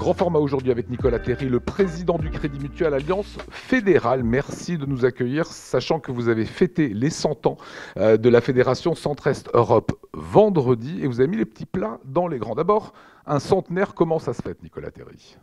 Grand format aujourd'hui avec Nicolas Terry, le président du Crédit Mutuel Alliance Fédérale. Merci de nous accueillir, sachant que vous avez fêté les 100 ans de la Fédération Centre-Est Europe vendredi et vous avez mis les petits plats dans les grands. D'abord, un centenaire, comment ça se fête, Nicolas Terry ?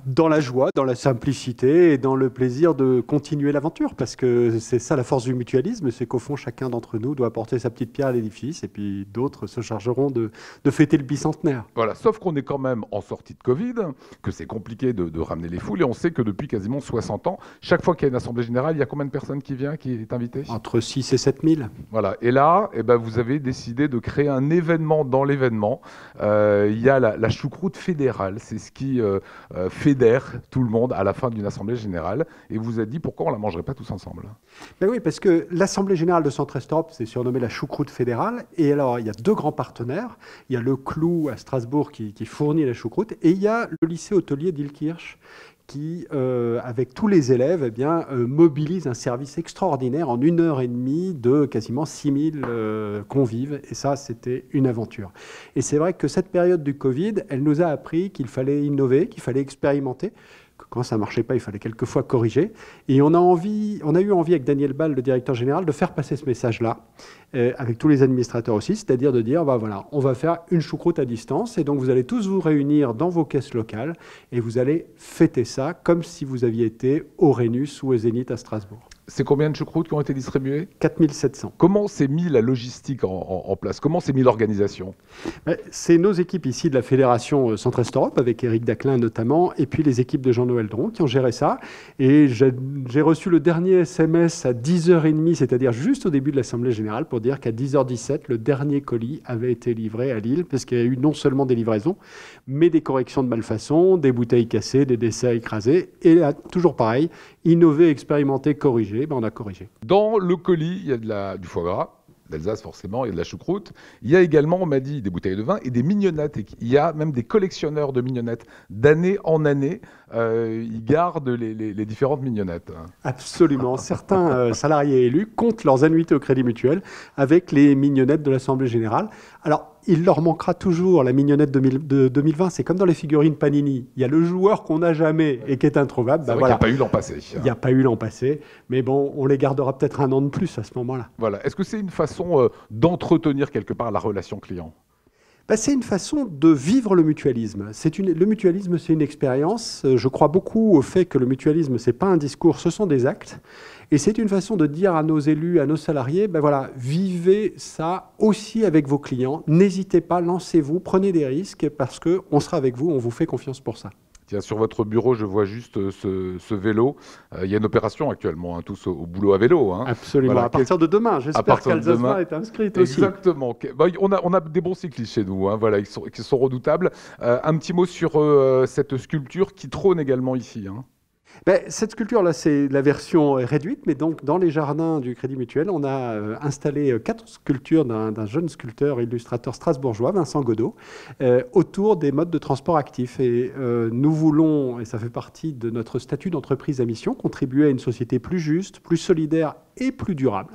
Dans la joie, dans la simplicité et dans le plaisir de continuer l'aventure, parce que c'est ça la force du mutualisme, c'est qu'au fond, chacun d'entre nous doit apporter sa petite pierre à l'édifice, et puis d'autres se chargeront de fêter le bicentenaire. Voilà, sauf qu'on est quand même en sortie de Covid, que c'est compliqué de ramener les foules, et on sait que depuis quasiment 60 ans, chaque fois qu'il y a une assemblée générale, il y a combien de personnes qui viennent, qui est invitée ? Entre 6 et 7 000. Voilà, et là, vous avez décidé de créer un événement dans l'événement. Il y a la choucroute fédérale, c'est ce qui fédère tout le monde à la fin d'une assemblée générale. Et vous avez dit pourquoi on ne la mangerait pas tous ensemble ? Ben oui, parce que l'assemblée générale de Centre-Est Europe, c'est surnommé la choucroute fédérale. Et alors, il y a deux grands partenaires. Il y a le Clou à Strasbourg qui fournit la choucroute. Et il y a le lycée hôtelier d'Illkirch qui, avec tous les élèves, mobilise un service extraordinaire en 1h30 de quasiment 6000 convives. Et ça, c'était une aventure. Et c'est vrai que cette période du Covid, elle nous a appris qu'il fallait innover, qu'il fallait expérimenter. Quand ça ne marchait pas, il fallait quelquefois corriger. Et on a eu envie avec Daniel Ball, le directeur général, de faire passer ce message-là, avec tous les administrateurs aussi, c'est-à-dire de dire, voilà, on va faire une choucroute à distance, et donc vous allez tous vous réunir dans vos caisses locales, et vous allez fêter ça comme si vous aviez été au Rhenus ou au Zénith à Strasbourg. C'est combien de choucroutes qui ont été distribuées ? 4700. Comment s'est mis la logistique en place ? Comment s'est mis l'organisation ? C'est nos équipes ici de la Fédération Centre-Est Europe, avec Éric Daclin notamment, et puis les équipes de Jean-Noël Dron qui ont géré ça. Et j'ai reçu le dernier SMS à 10h30, c'est-à-dire juste au début de l'Assemblée Générale, pour dire qu'à 10h17, le dernier colis avait été livré à Lille, parce qu'il y a eu non seulement des livraisons, mais des corrections de malfaçon, des bouteilles cassées, des décès écrasés. Et là, toujours pareil, innover, expérimenter, corriger. On a corrigé. Dans le colis, il y a du foie gras, d'Alsace forcément, il y a de la choucroute. Il y a également, on m'a dit, des bouteilles de vin et des mignonnettes. Et il y a même des collectionneurs de mignonnettes. D'année en année, ils gardent les différentes mignonnettes. Absolument. Certains salariés élus comptent leurs annuités au Crédit Mutuel avec les mignonnettes de l'Assemblée Générale. Alors, il leur manquera toujours la mignonnette de 2020. C'est comme dans les figurines Panini. Il y a le joueur qu'on n'a jamais et qui est introuvable. C'est vrai qu'il n'y a pas eu l'an passé. Il n'y a pas eu l'an passé. Mais bon, on les gardera peut-être un an de plus à ce moment-là. Voilà. Est-ce que c'est une façon d'entretenir quelque part la relation client ? C'est une façon de vivre le mutualisme. Le mutualisme, c'est une expérience. Je crois beaucoup au fait que le mutualisme, ce n'est pas un discours, ce sont des actes. Et c'est une façon de dire à nos élus, à nos salariés, vivez ça aussi avec vos clients. N'hésitez pas, lancez-vous, prenez des risques parce qu'on sera avec vous, on vous fait confiance pour ça. Tiens, sur votre bureau, je vois juste ce vélo. Il y a une opération actuellement, tous au boulot à vélo. Absolument, voilà. À partir de demain. J'espère qu'Alsace est inscrite aussi. Exactement. On a des bons cyclistes chez nous, qui sont redoutables. Un petit mot sur cette sculpture qui trône également ici. Cette sculpture-là, c'est la version réduite, mais donc dans les jardins du Crédit Mutuel, on a installé 4 sculptures d'un jeune sculpteur illustrateur strasbourgeois, Vincent Godot, autour des modes de transport actifs. Et nous voulons, et ça fait partie de notre statut d'entreprise à mission, contribuer à une société plus juste, plus solidaire et plus durable.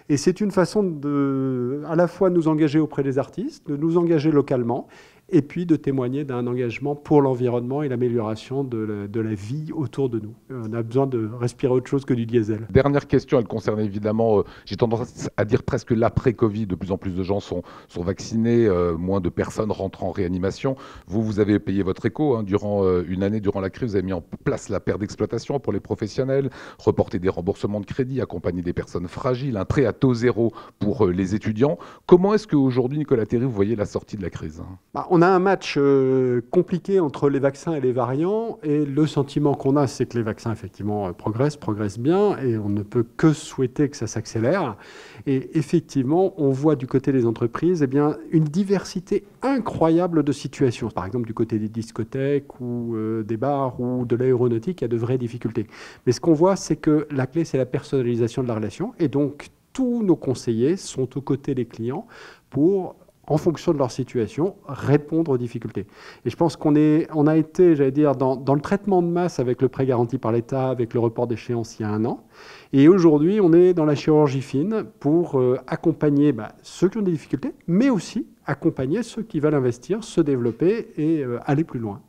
Et c'est une façon de, à la fois, nous engager auprès des artistes, de nous engager localement, et puis de témoigner d'un engagement pour l'environnement et l'amélioration de la vie autour de nous. On a besoin de respirer autre chose que du diesel. Dernière question, elle concerne évidemment, j'ai tendance à dire presque l'après-Covid. De plus en plus de gens sont vaccinés, moins de personnes rentrent en réanimation. Vous avez payé votre éco durant une année, durant la crise. Vous avez mis en place la perte d'exploitation pour les professionnels, reporté des remboursements de crédit, accompagné des personnes fragiles, un prêt à taux zéro pour les étudiants. Comment est-ce qu'aujourd'hui, Nicolas Terry, vous voyez la sortie de la crise ? On a un match compliqué entre les vaccins et les variants, et le sentiment qu'on a, c'est que les vaccins, effectivement, progressent bien, et on ne peut que souhaiter que ça s'accélère. Et effectivement, on voit du côté des entreprises une diversité incroyable de situations. Par exemple, du côté des discothèques ou des bars ou de l'aéronautique, il y a de vraies difficultés. Mais ce qu'on voit, c'est que la clé, c'est la personnalisation de la relation, et donc tous nos conseillers sont aux côtés des clients pour, en fonction de leur situation, répondre aux difficultés. Et je pense qu'on a été, dans le traitement de masse avec le prêt garanti par l'État, avec le report d'échéance il y a 1 an. Et aujourd'hui, on est dans la chirurgie fine pour accompagner ceux qui ont des difficultés, mais aussi accompagner ceux qui veulent investir, se développer et aller plus loin.